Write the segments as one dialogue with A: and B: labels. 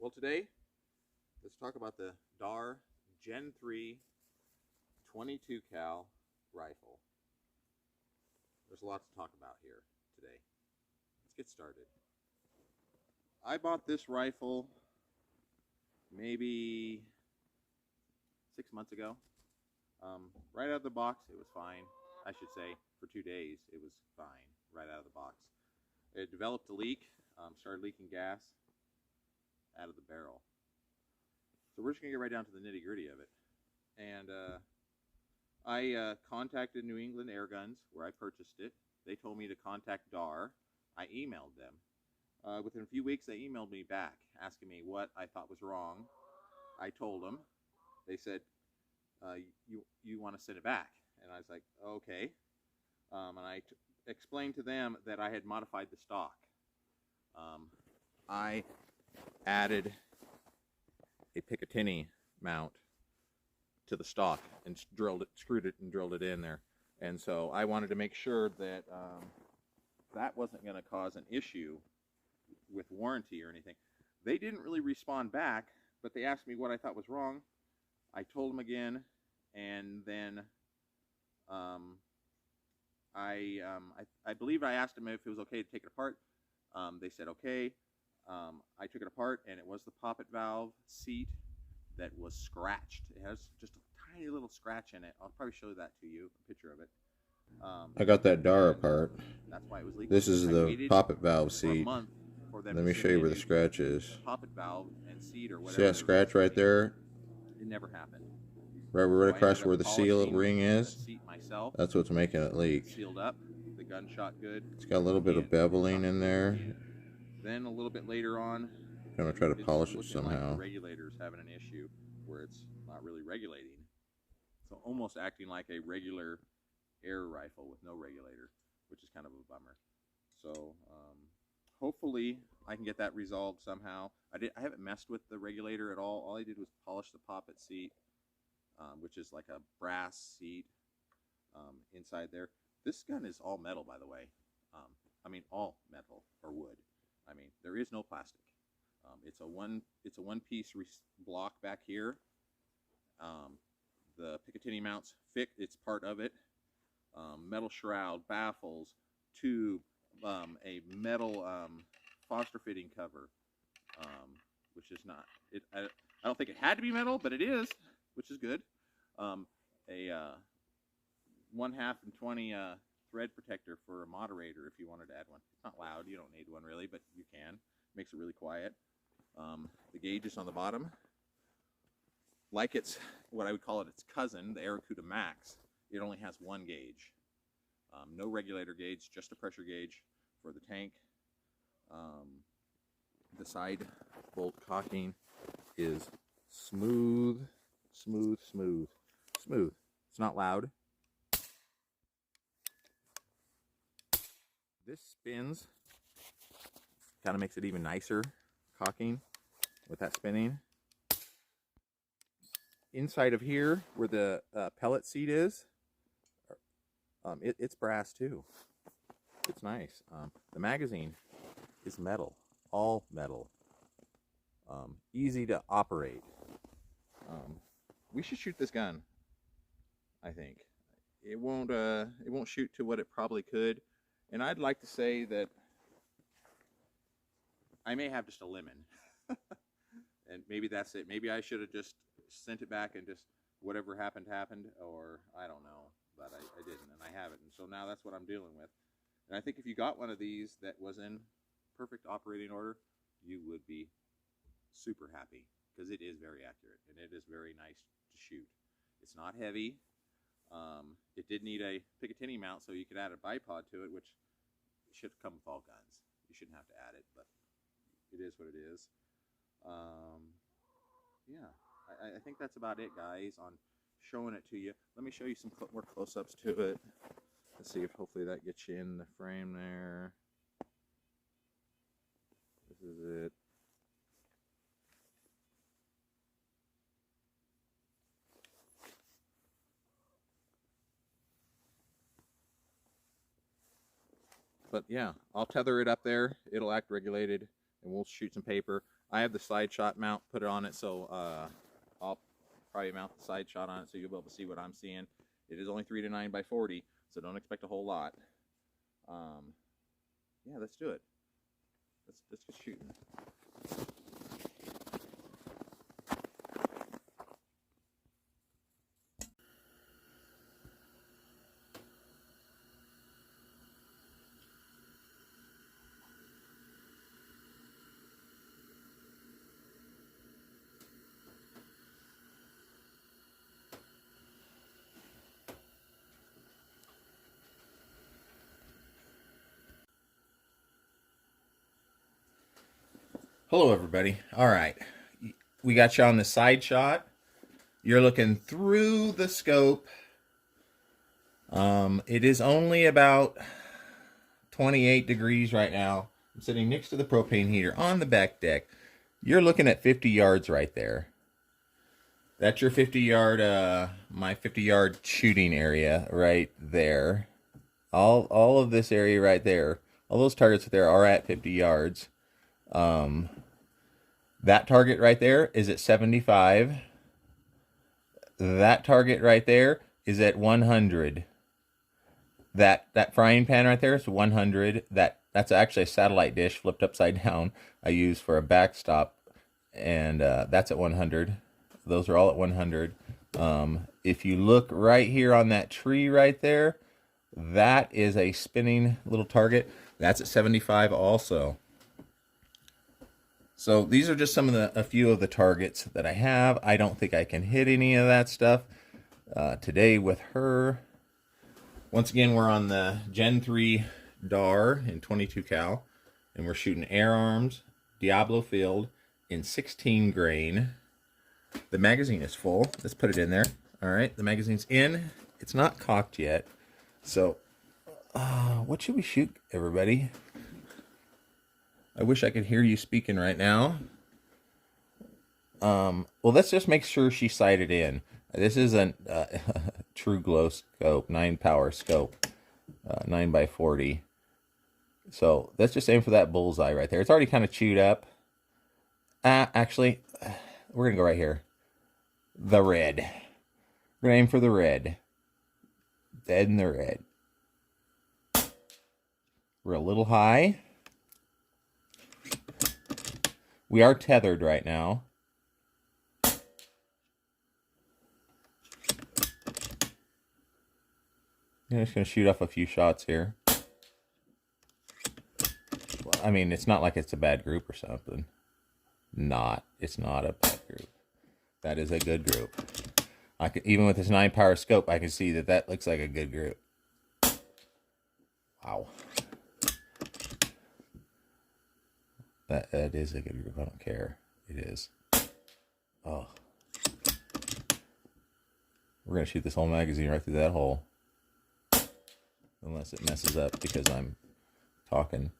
A: Well, today, let's talk about the DAR Gen-3 22 cal rifle. There's a lot to talk about here today. Let's get started. I bought this rifle maybe 6 months ago. Right out of the box, it was fine. I should say, for 2 days, it was fine right out of the box. It developed a leak, started leaking gas out of the barrel. So we're just going to get right down to the nitty-gritty of it. And I contacted New England Air Guns, where I purchased it. They told me to contact DAR. I emailed them. Within a few weeks, they emailed me back, asking me what I thought was wrong. I told them. They said, you want to send it back? And I was like, okay. And I explained to them that I had modified the stock. I added a Picatinny mount to the stock and screwed it and drilled it in there. And so I wanted to make sure that that wasn't going to cause an issue with warranty or anything. They didn't really respond back, but they asked me what I thought was wrong. I told them again, and then I believe I asked them if it was okay to take it apart. They said okay. I took it apart, and it was the poppet valve seat that was scratched. It has just a tiny little scratch in it. I'll probably show that to you, a picture of it.
B: I got that DAR apart.
A: That's why it was leaking.
B: This is the poppet valve seat. Let me show you where the scratch is.
A: Poppet valve and seat or whatever.
B: See that scratch right there?
A: It never happened.
B: Right across where the seal ring is.
A: Myself.
B: That's what's making it leak.
A: Sealed up. The gun shot good.
B: It's got a little bit of beveling in there.
A: Then a little bit later on,
B: I'm gonna try to polish it somehow.
A: Like the regulator's having an issue where it's not really regulating. So almost acting like a regular air rifle with no regulator, which is kind of a bummer. So hopefully I can get that resolved somehow. I haven't messed with the regulator at all. All I did was polish the poppet seat, which is like a brass seat inside there. This gun is all metal, by the way. I mean, all metal or wood. I mean, there is no plastic. It's a one-piece block back here. The Picatinny mounts fit. It's part of it. Metal shroud, baffles, tube, a metal Foster fitting cover, which is not. I don't think it had to be metal, but it is, which is good. A 1/2 and 20 thread protector for a moderator if you wanted to add one. It's not loud, you don't need one really, but you can. Makes it really quiet. The gauge is on the bottom. Like it's what I would call it its cousin, the Aracuda Max. It only has one gauge. No regulator gauge, just a pressure gauge for the tank. The side bolt cocking is smooth. It's not loud. This spins, kind of makes it even nicer cocking with that spinning. Inside of here, where the pellet seat is, it's brass too. It's nice. The magazine is metal, all metal. Easy to operate. We should shoot this gun. I think it won't shoot to what it probably could. And I'd like to say that I may have just a lemon. And maybe that's it. Maybe I should have just sent it back and just whatever happened, or I don't know. But I didn't, and I haven't. And so now that's what I'm dealing with. And I think if you got one of these that was in perfect operating order, you would be super happy, because it is very accurate, and it is very nice to shoot. It's not heavy. It did need a Picatinny mount, so you could add a bipod to it, which should come with all guns. You shouldn't have to add it, but it is what it is. Yeah, I think that's about it, guys, on showing it to you. Let me show you some more close-ups to it. Let's see if hopefully that gets you in the frame there. This is it. But yeah, I'll tether it up there. It'll act regulated, and we'll shoot some paper. I have the side shot mount, put it on it, so I'll probably mount the side shot on it so you'll be able to see what I'm seeing. It is only 3 to 9 by 40, so don't expect a whole lot. Yeah, let's do it. Let's get shooting. Hello everybody. All right, we got you on the side shot. You're looking through the scope. It is only about 28 degrees right now. I'm sitting next to the propane heater on the back deck. You're looking at 50 yards right there. That's your 50 yard, my 50 yard shooting area right there. All of this area right there, all those targets there are at 50 yards. That target right there is at 75. That target right there is at 100. That frying pan right there is 100. That's actually a satellite dish flipped upside down I use for a backstop, and that's at 100. Those are all at 100. If you look right here on that tree right there, that is a spinning little target. That's at 75 also. So these are just a few of the targets that I have. I don't think I can hit any of that stuff today with her. Once again, we're on the Gen 3 DAR in 22 cal, and we're shooting air arms, Diablo field in 16 grain. The magazine is full. Let's put it in there. All right, the magazine's in. It's not cocked yet. So, what should we shoot, everybody? I wish I could hear you speaking right now. Well, let's just make sure she sighted in. This is a true glow scope, 9 power scope, 9 by 40. So let's just aim for that bullseye right there. It's already kind of chewed up. Actually, we're going to go right here. The red. We're going to aim for the red. Dead in the red. We're a little high. We are tethered right now. I'm just going to shoot off a few shots here. Well, I mean, it's not like it's a bad group or something. It's not a bad group. That is a good group. Even with this 9 power scope, I can see that looks like a good group. Wow. That is a good group. I don't care. It is. Oh. We're going to shoot this whole magazine right through that hole. Unless it messes up because I'm talking.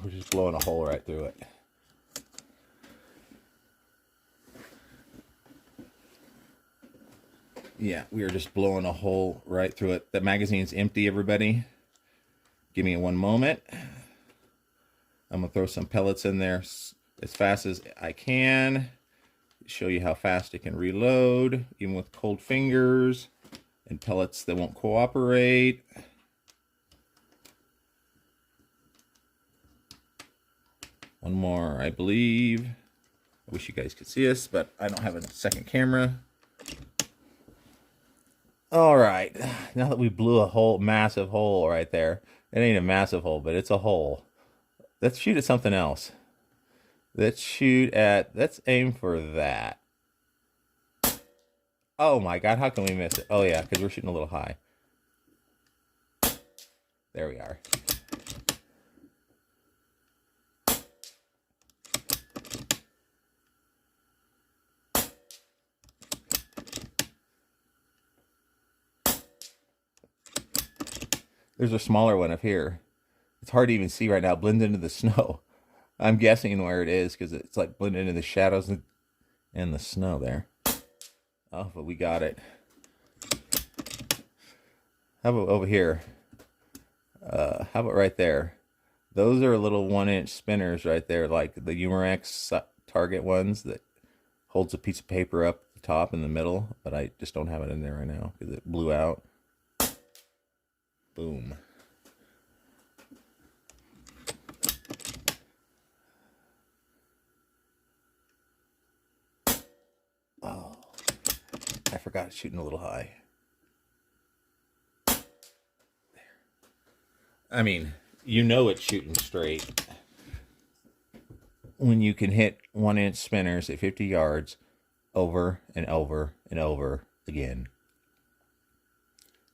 A: We're just blowing a hole right through it. Yeah, we are just blowing a hole right through it. The magazine's empty, everybody. Give me one moment. I'm going to throw some pellets in there as fast as I can. Show you how fast it can reload, even with cold fingers and pellets that won't cooperate. One more, I believe. I wish you guys could see us, but I don't have a second camera. All right, now that we blew a massive hole right there. It ain't a massive hole, but it's a hole. Let's shoot at something else. Let's aim for that. Oh my God, how can we miss it? Oh yeah, because we're shooting a little high. There we are. There's a smaller one up here. It's hard to even see right now. It blends into the snow.
C: I'm guessing where it is because it's like blended into the shadows and the snow there. Oh, but we got it. How about over here? How about right there? Those are little 1-inch spinners right there, like the Umarex Target ones that holds a piece of paper up the top in the middle, but I just don't have it in there right now because it blew out. Boom. Oh, I forgot shooting a little high. There. I mean, you know it's shooting straight when you can hit 1-inch spinners at 50 yards over and over and over again.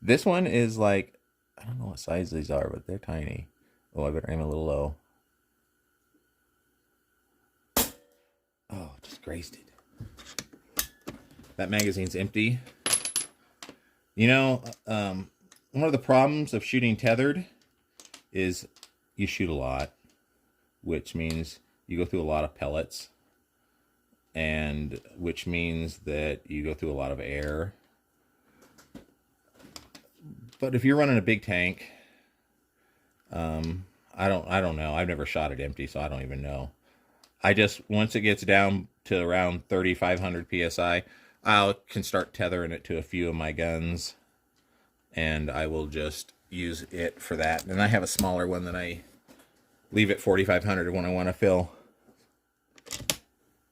C: This one is like, I don't know what size these are, but they're tiny. Oh, I better aim a little low. Oh, just grazed it. That magazine's empty. You know, one of the problems of shooting tethered is you shoot a lot, which means you go through a lot of pellets, and which means that you go through a lot of air. But if you're running a big tank, I don't know. I've never shot it empty, so I don't even know. I just, once it gets down to around 3,500 PSI, I can start tethering it to a few of my guns, and I will just use it for that. And I have a smaller one that I leave at 4,500 when I want to fill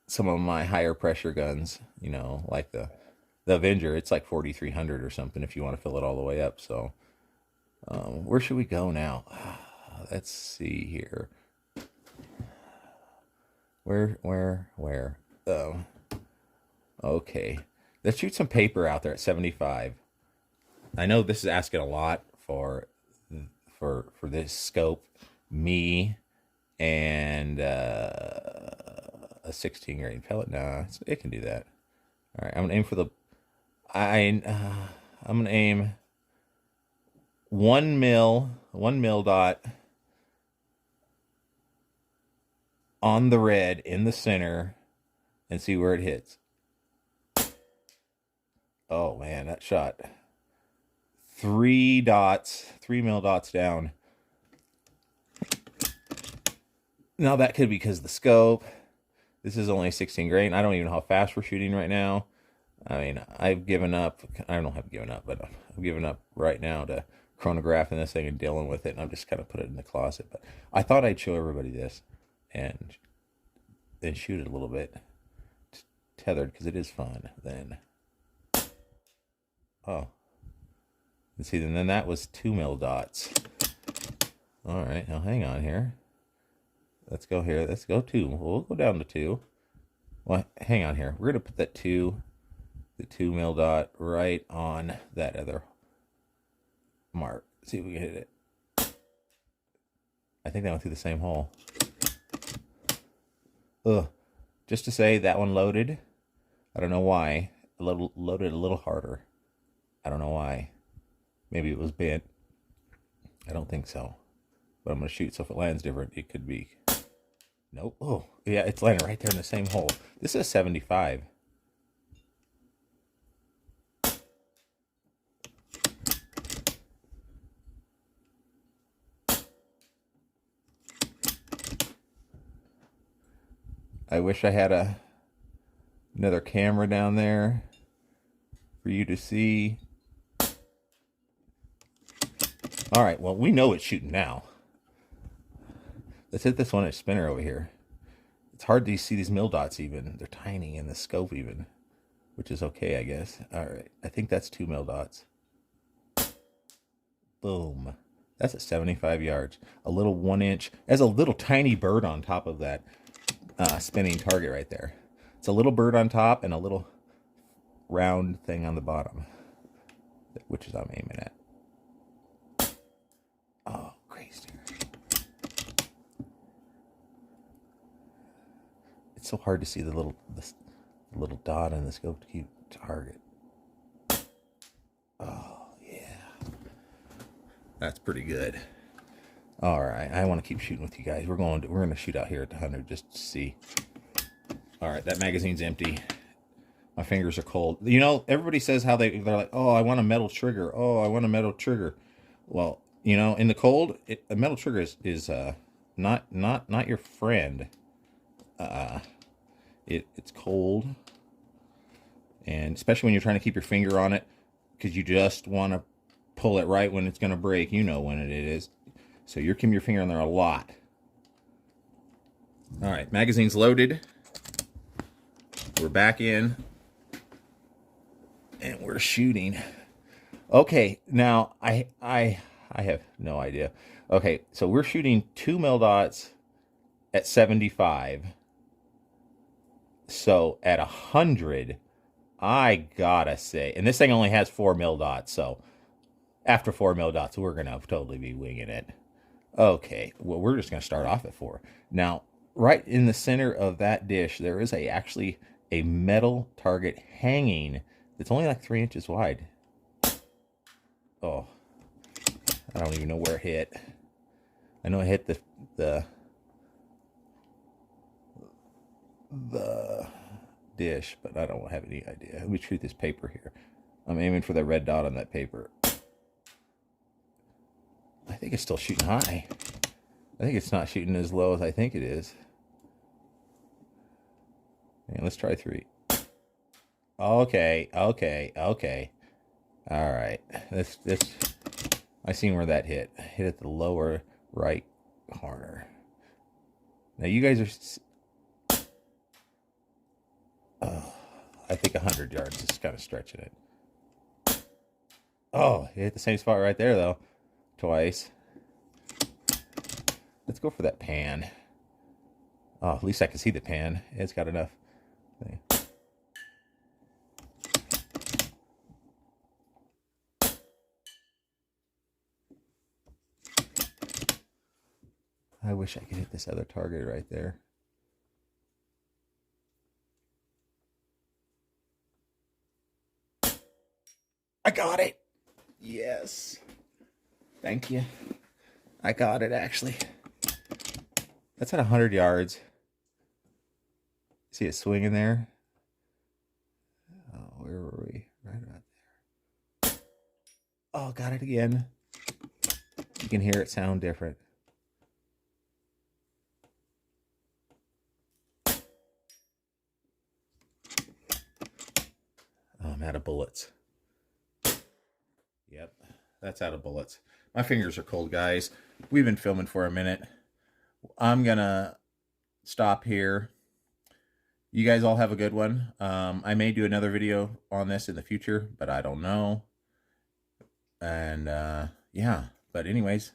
C: some of my higher pressure guns, you know, like the Avenger. It's like 4,300 or something if you want to fill it all the way up. So where should we go now? Let's see here. Where? Okay. Let's shoot some paper out there at 75. I know this is asking a lot for this scope, me, and a 16 grain pellet. Nah, it can do that. All right, I'm gonna aim for the. I'm gonna aim 1 mil dot on the red in the center, and see where it hits. Oh man, that shot 3 mil dots down. Now that could be because of the scope. This is only 16 grain. I don't even know how fast we're shooting right now. I mean, I've given up. I don't have given up, but I've given up right now to chronographing this thing and dealing with it. And I've just kind of put it in the closet. But I thought I'd show everybody this and then shoot it a little bit tethered because it is fun. Then, oh, and see, then that was 2 mil dots. All right, now hang on here. Let's go here. Let's go 2. We'll go down to 2. Well, hang on here. We're gonna put that the 2 mil dot right on that other mark. See if we can hit it. I think that went through the same hole. Ugh. Just to say that one loaded. I don't know why. Loaded a little harder. I don't know why. Maybe it was bent. I don't think so. But I'm gonna shoot, so if it lands different, it could be. Nope. Oh, yeah, it's landing right there in the same hole. This is 75. I wish I had another camera down there for you to see. All right, well, we know it's shooting now. Let's hit this 1-inch spinner over here. It's hard to see these mil dots even. They're tiny in the scope even, which is okay, I guess. All right, I think that's 2 mil dots. Boom. That's at 75 yards. A little 1-inch. There's a little tiny bird on top of that spinning target right there. It's a little bird on top and a little round thing on the bottom, which is I'm aiming at. Oh, crazy. It's so hard to see the little dot on the scope to keep target. Oh, yeah. That's pretty good. All right, I want to keep shooting with you guys. We're going to shoot out here at the 100 just to see. All right, that magazine's empty. My fingers are cold. You know, everybody says how they're like, oh, I want a metal trigger. Oh, I want a metal trigger. Well, you know, in the cold, a metal trigger is not your friend. It's cold, and especially when you're trying to keep your finger on it, because you just want to pull it right when it's going to break. You know when it is. So you're keeping your finger on there a lot. All right, magazine's loaded. We're back in. And we're shooting. Okay, now I have no idea. Okay, so we're shooting 2 mil dots at 75. So at 100, I gotta say, and this thing only has 4 mil dots, so after 4 mil dots, we're gonna totally be winging it. Okay, well, we're just gonna start off at 4. Now, right in the center of that dish, there is actually a metal target hanging. It's only like 3 inches wide. Oh, I don't even know where it hit. I know it hit the dish, but I don't have any idea. Let me treat this paper here. I'm aiming for the red dot on that paper. I think it's still shooting high. I think it's not shooting as low as I think it is. And let's try 3. Okay. All right. This I seen where that hit. Hit at the lower right corner. Now you guys are I think 100 yards is kind of stretching it. Oh, it hit the same spot right there though. Twice. Let's go for that pan. Oh, at least I can see the pan. It's got enough. I wish I could hit this other target right there. I got it. Yes. Thank you. I got it, actually. That's at 100 yards. See it swinging there? Oh, where were we? Right about there. Oh, got it again. You can hear it sound different. Oh, I'm out of bullets. Yep, that's out of bullets. My fingers are cold, guys. We've been filming for a minute. I'm gonna stop here. You guys all have a good one. I may do another video on this in the future, but I don't know. And yeah, but anyways,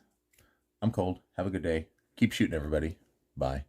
C: I'm cold. Have a good day. Keep shooting, everybody. Bye.